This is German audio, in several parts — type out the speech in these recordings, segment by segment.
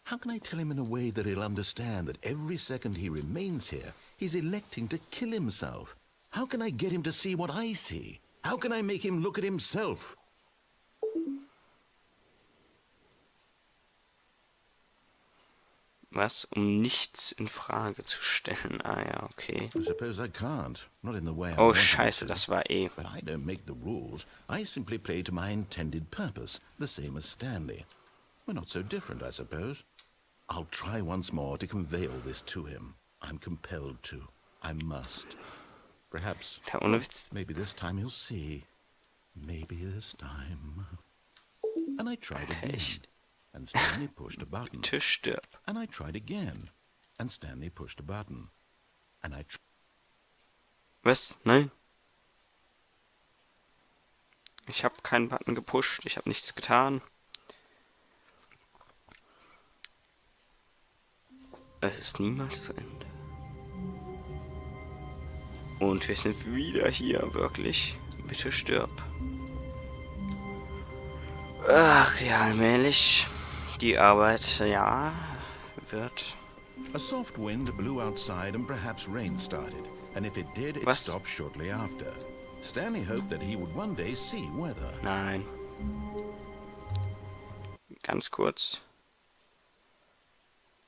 How can I tell him in a way that he'll understand that every second he remains here, he's electing to kill himself? How can I get him to see what I see? How can I make him look at himself? Was? Um nichts in Frage zu stellen. Ah ja, okay. I suppose I can't. Not in the way I Oh, want scheiße, to. das war eh. But I don't make the rules. I simply play to my intended purpose, the same as Stanley. We're not so different, I suppose. I'll try once more to convey all this to him. I'm compelled to. I must. Perhaps, Ja, ohne Witz. maybe this time he'll see. Maybe this time. And I tried again. And Stanley pushed a button. Bitte stirb. And I tried again. And Stanley pushed a button. And I Was? Nein? Ich habe keinen Button gepusht. Ich habe nichts getan. Es ist niemals zu Ende. Und wir sind wieder hier, wirklich. Bitte stirb. Ach ja, allmählich. Die Arbeit, ja, wird... A soft wind blew outside and perhaps rain started. And if it did, it Was? stopped shortly after. Stanley hoped that he would one day see weather. Nein. Ganz kurz.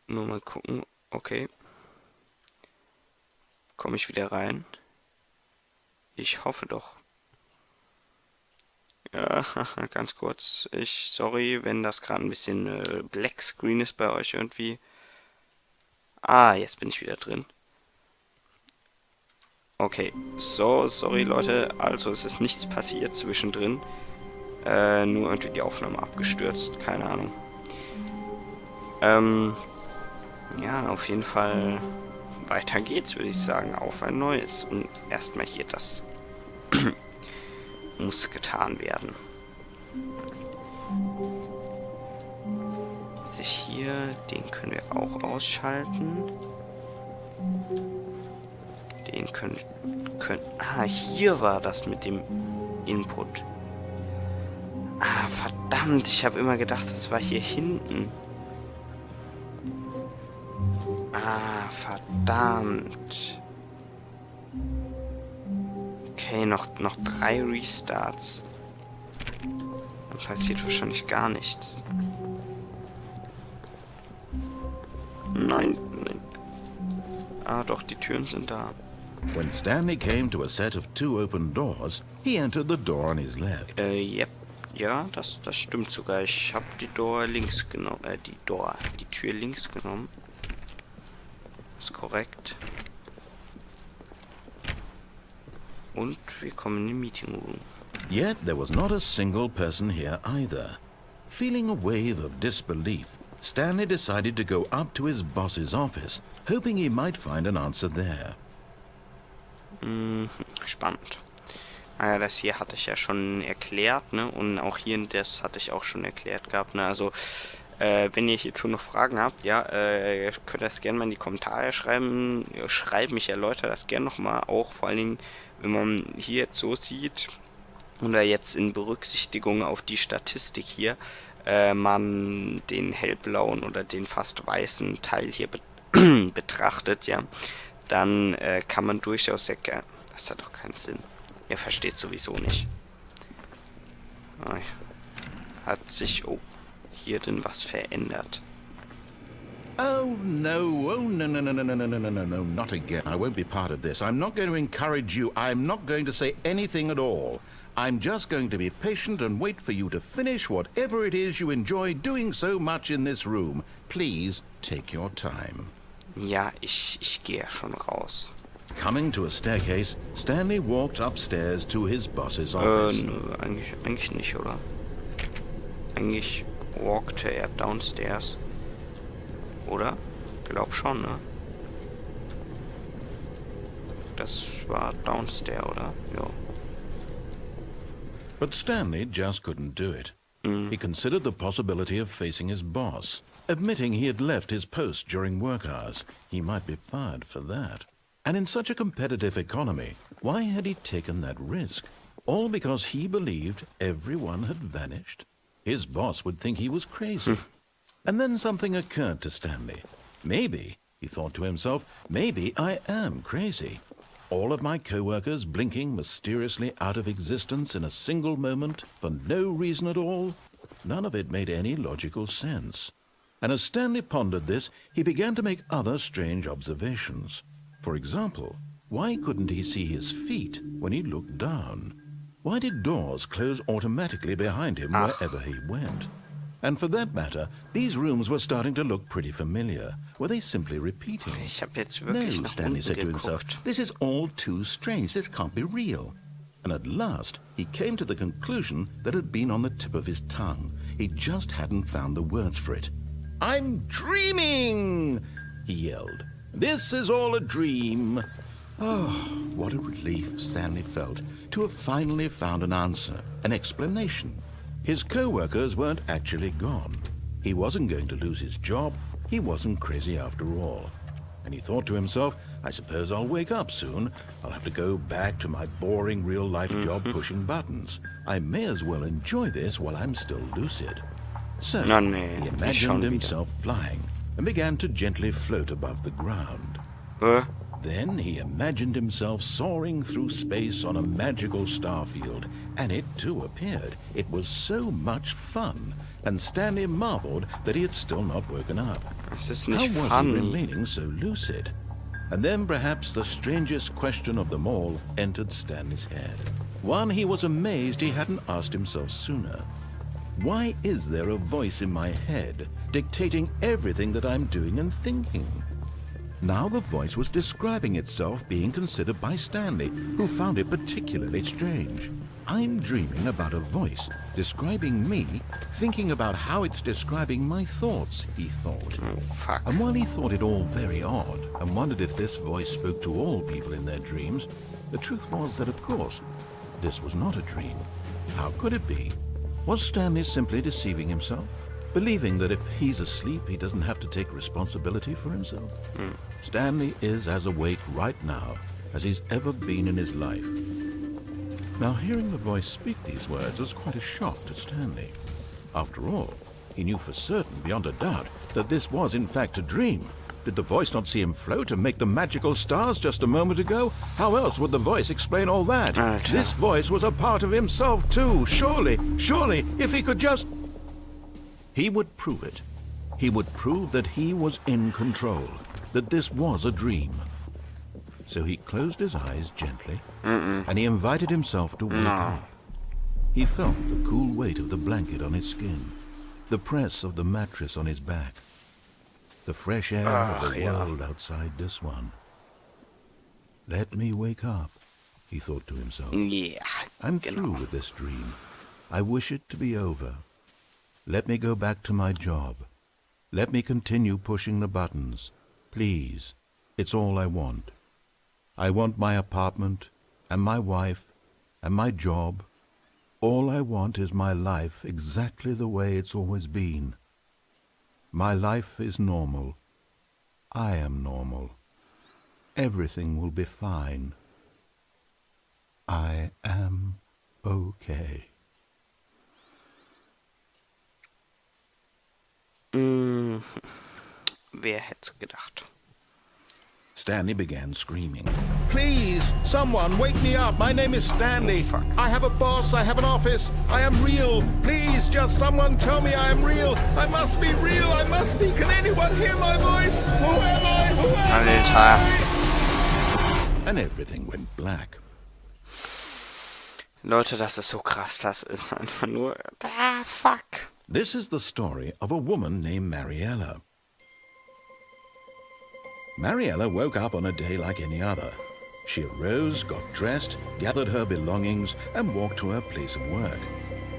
Nur mal gucken. Okay. Komme ich wieder rein? Ich hoffe doch. Ja, ganz kurz. Sorry, wenn das gerade ein bisschen Black Screen ist bei euch irgendwie. Ah, jetzt bin ich wieder drin. Okay, so, sorry Leute. Also es ist nichts passiert zwischendrin. Nur irgendwie die Aufnahme abgestürzt. Keine Ahnung. Ja, auf jeden Fall weiter geht's, würde ich sagen. Auf ein neues. Und erstmal hier das muss getan werden. Hier, den können wir auch ausschalten. Den können... Ah, hier war das mit dem Input. Ah, verdammt, ich habe immer gedacht, das war hier hinten. Ah, verdammt. Okay, noch 3 Restarts. Dann passiert wahrscheinlich gar nichts. Nein, nein. Ah, doch, die Türen sind da. When Stanley came to a set of 2 open doors, he entered the door on his left. Yep. Ja, das stimmt sogar. Ich habe die Door links genommen. Die Tür links genommen. Ist korrekt. Und wir kommen in den Meeting Room. Yet there was not a single person here either. Feeling a wave of disbelief, Stanley decided to go up to his boss's office, hoping he might find an answer there. Spannend. Naja, das hier hatte ich ja schon erklärt, ne? Und auch hier, das hatte ich auch schon erklärt gehabt, ne? Also, wenn ihr hierzu noch Fragen habt, ja, könnt ihr das gerne mal in die Kommentare schreiben. Ich erläutere das gerne nochmal, auch vor allen Dingen, wenn man hier jetzt so sieht, oder jetzt in Berücksichtigung auf die Statistik hier, man den hellblauen oder den fast weißen Teil hier betrachtet, ja, dann kann man durchaus sehr gerne... Das hat doch keinen Sinn. Ihr versteht sowieso nicht. Hat sich hier denn was verändert? Oh, no. Oh, no, no, no, no, no, no, no, no, no, no, not again. I won't be part of this. I'm not going to encourage you. I'm not going to say anything at all. I'm just going to be patient and wait for you to finish whatever it is you enjoy doing so much in this room. Please take your time. Ja, ich gehe ja schon raus. Coming to a staircase, Stanley walked upstairs to his boss's office. Nö, eigentlich nicht, oder? Eigentlich walkte er downstairs. Oder? Glaub schon, ne? Das war downstairs, oder? Ja. But Stanley just couldn't do it. He considered the possibility of facing his boss. Admitting he had left his post during work hours, he might be fired for that. And in such a competitive economy, why had he taken that risk? All because he believed everyone had vanished? His boss would think he was crazy. And then something occurred to Stanley. Maybe, he thought to himself, maybe I am crazy. All of my co-workers blinking mysteriously out of existence in a single moment for no reason at all. None of it made any logical sense. And as Stanley pondered this, he began to make other strange observations. For example, why couldn't he see his feet when he looked down? Why did doors close automatically behind him wherever he went? And for that matter, these rooms were starting to look pretty familiar. Were they simply repeating? Ich habe jetzt wirklich No, nach Stanley unten said to himself, geguckt. this is all too strange. This can't be real. And at last, he came to the conclusion that had been on the tip of his tongue. He just hadn't found the words for it. I'm dreaming, he yelled. This is all a dream. Oh, what a relief Stanley felt to have finally found an answer, an explanation. His co-workers weren't actually gone. He wasn't going to lose his job. He wasn't crazy after all. And he thought to himself, I suppose I'll wake up soon. I'll have to go back to my boring real-life job pushing buttons. I may as well enjoy this while I'm still lucid. So, Na, nee, he nicht schon imagined wieder. himself flying and began to gently float above the ground. Then he imagined himself soaring through space on a magical starfield, and it too appeared. It was so much fun, and Stanley marveled that he had still not woken up. Es ist How nicht was he fun. remaining so lucid? And then perhaps the strangest question of them all entered Stanley's head. One he was amazed he hadn't asked himself sooner. Why is there a voice in my head dictating everything that I'm doing and thinking? Now the voice was describing itself being considered by Stanley, who found it particularly strange. I'm dreaming about a voice describing me, thinking about how it's describing my thoughts, he thought. Oh, fuck. And while he thought it all very odd and wondered if this voice spoke to all people in their dreams, the truth was that, of course, this was not a dream. How could it be? Was Stanley simply deceiving himself? Believing that if he's asleep, he doesn't have to take responsibility for himself? Stanley is as awake right now as he's ever been in his life. Now, hearing the voice speak these words was quite a shock to Stanley. After all, he knew for certain, beyond a doubt, that this was in fact a dream. Did the voice not see him float and make the magical stars just a moment ago? How else would the voice explain all that? This voice was a part of himself too. Surely, if he could just... He would prove it. He would prove that he was in control, that this was a dream. So he closed his eyes gently, and he invited himself to wake up. He felt the cool weight of the blanket on his skin, the press of the mattress on his back, the fresh air of the world outside this one. Let me wake up, he thought to himself. Yeah, I'm through with this dream. I wish it to be over. Let me go back to my job. Let me continue pushing the buttons. Please, it's all I want. I want my apartment, and my wife, and my job. All I want is my life exactly the way it's always been. My life is normal. I am normal. Everything will be fine. I am okay. Wer hätte es gedacht? Stanley began screaming. Please, someone, wake me up. My name is Stanley. Oh, fuck. I have a boss. I have an office. I am real. Please, just someone tell me I am real. I must be real. I must be. Can anyone hear my voice? Who am I? Who am Alter. I? And everything went black. Leute, das ist so krass. Das ist einfach nur... Ah, fuck. This is the story of a woman named Mariella. Mariella woke up on a day like any other. She arose, got dressed, gathered her belongings, and walked to her place of work.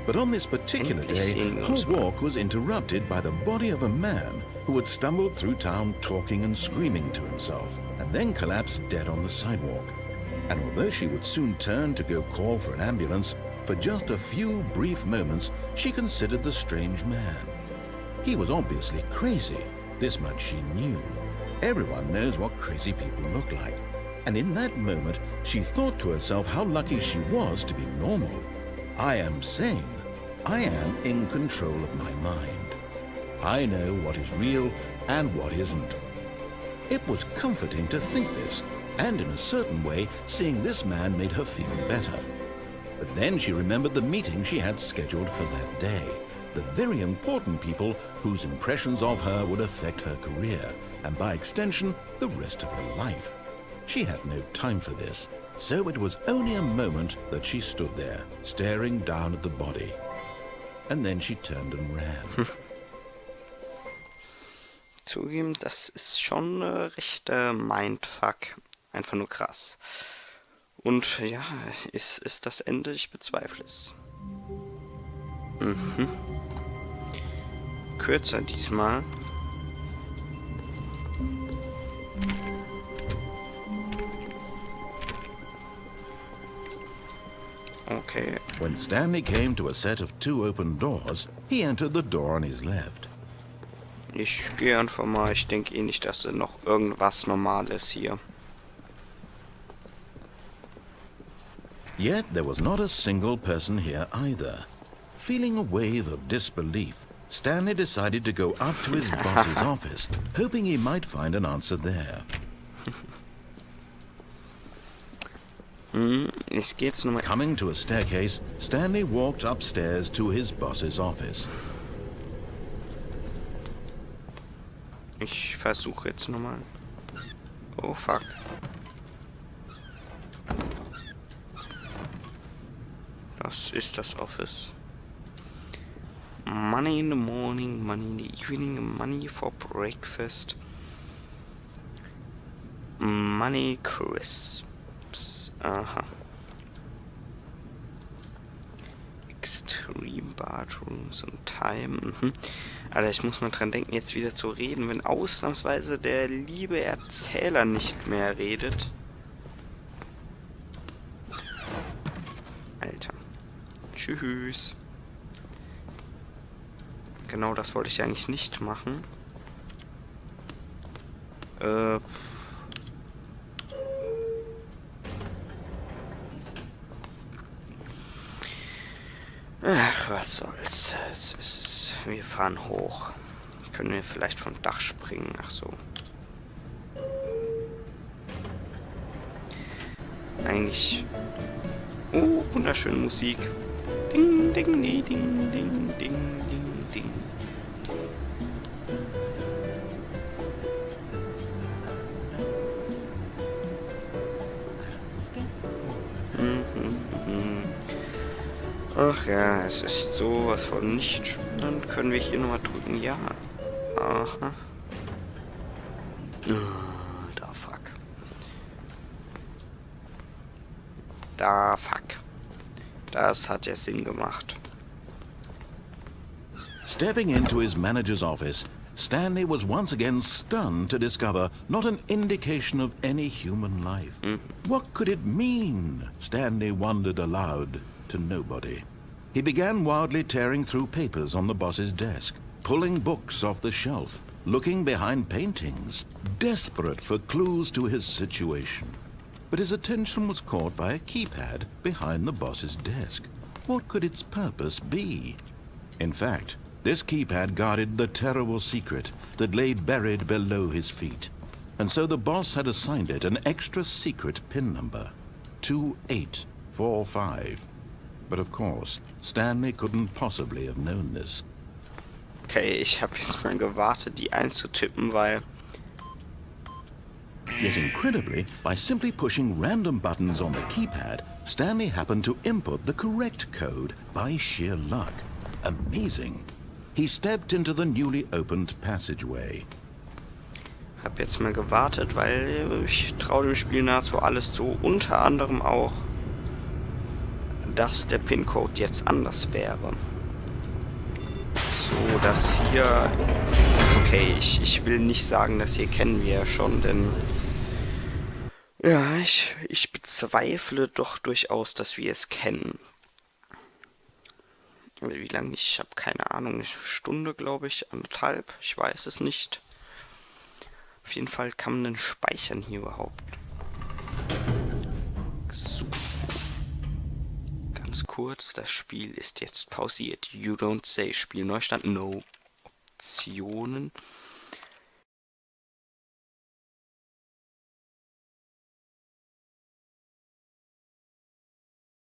But on this particular day, her walk was interrupted by the body of a man who had stumbled through town talking and screaming to himself, and then collapsed dead on the sidewalk. And although she would soon turn to go call for an ambulance, for just a few brief moments, she considered the strange man. He was obviously crazy. This much she knew. Everyone knows what crazy people look like. And in that moment, she thought to herself how lucky she was to be normal. I am sane. I am in control of my mind. I know what is real and what isn't. It was comforting to think this, and in a certain way, seeing this man made her feel better. But then she remembered the meeting she had scheduled for that day, the very important people whose impressions of her would affect her career, and by extension, the rest of her life. She had no time for this, so it was only a moment that she stood there, staring down at the body. And then she turned and ran. Zugeben, das ist schon recht Mindfuck. Einfach nur krass. Und ja, ist das Ende? Ich bezweifle es. Kürzer diesmal. Okay. When Stanley came to a set of 2 open doors, he entered the door on his left. Ich gehe einfach mal. Ich denke eh nicht, dass da noch irgendwas normal ist hier. Yet there was not a single person here either. Feeling a wave of disbelief, Stanley decided to go up to his boss's office, hoping he might find an answer there. Ich gehe jetzt nochmal. Coming to a staircase, Stanley walked upstairs to his boss's office. Ich versuche jetzt nochmal. Oh fuck. Das ist das Office. Money in the morning, money in the evening, money for breakfast. Money crisps. Aha. Extreme Bathrooms und Time. Alter, ich muss mal dran denken, jetzt wieder zu reden, wenn ausnahmsweise der liebe Erzähler nicht mehr redet. Alter. Tschüss. Genau, das wollte ich eigentlich nicht machen. Ach, was soll's. Wir fahren hoch. Können wir vielleicht vom Dach springen? Ach so. Eigentlich... Oh, wunderschöne Musik. Ding, ding, ding, ding, ding, ding, ding, ding. Ach ja, es ist sowas von nicht spannend. Können wir hier nochmal drücken? Ja. Aha. Da fuck. Da fuck. Das hat ja Sinn gemacht. Stepping into his manager's office, Stanley was once again stunned to discover not an indication of any human life. What could it mean? Stanley wondered aloud to nobody. He began wildly tearing through papers on the boss's desk, pulling books off the shelf, looking behind paintings, desperate for clues to his situation. But his attention was caught by a keypad behind the boss's desk. What could its purpose be? In fact, this keypad guarded the terrible secret that lay buried below his feet. And so the boss had assigned it an extra secret PIN number, 2845. But of course, Stanley couldn't possibly have known this. Okay, ich habe jetzt mal gewartet, die einzutippen, weil... Yet incredibly, by simply pushing random buttons on the keypad, Stanley happened to input the correct code by sheer luck. Amazing. He stepped into the newly opened passageway. Hab jetzt mal gewartet, weil ich traue dem Spiel nahezu alles zu, unter anderem auch, dass der PIN-Code jetzt anders wäre. So, das hier... Okay, ich will nicht sagen, das hier kennen wir ja schon, denn... Ja, ich bezweifle doch durchaus, dass wir es kennen. Wie lange? Ich habe keine Ahnung. Eine Stunde, glaube ich, 1,5. Ich weiß es nicht. Auf jeden Fall kann man den speichern hier überhaupt. So. Ganz kurz, das Spiel ist jetzt pausiert. You don't say. Spielneustand. No. Aktionen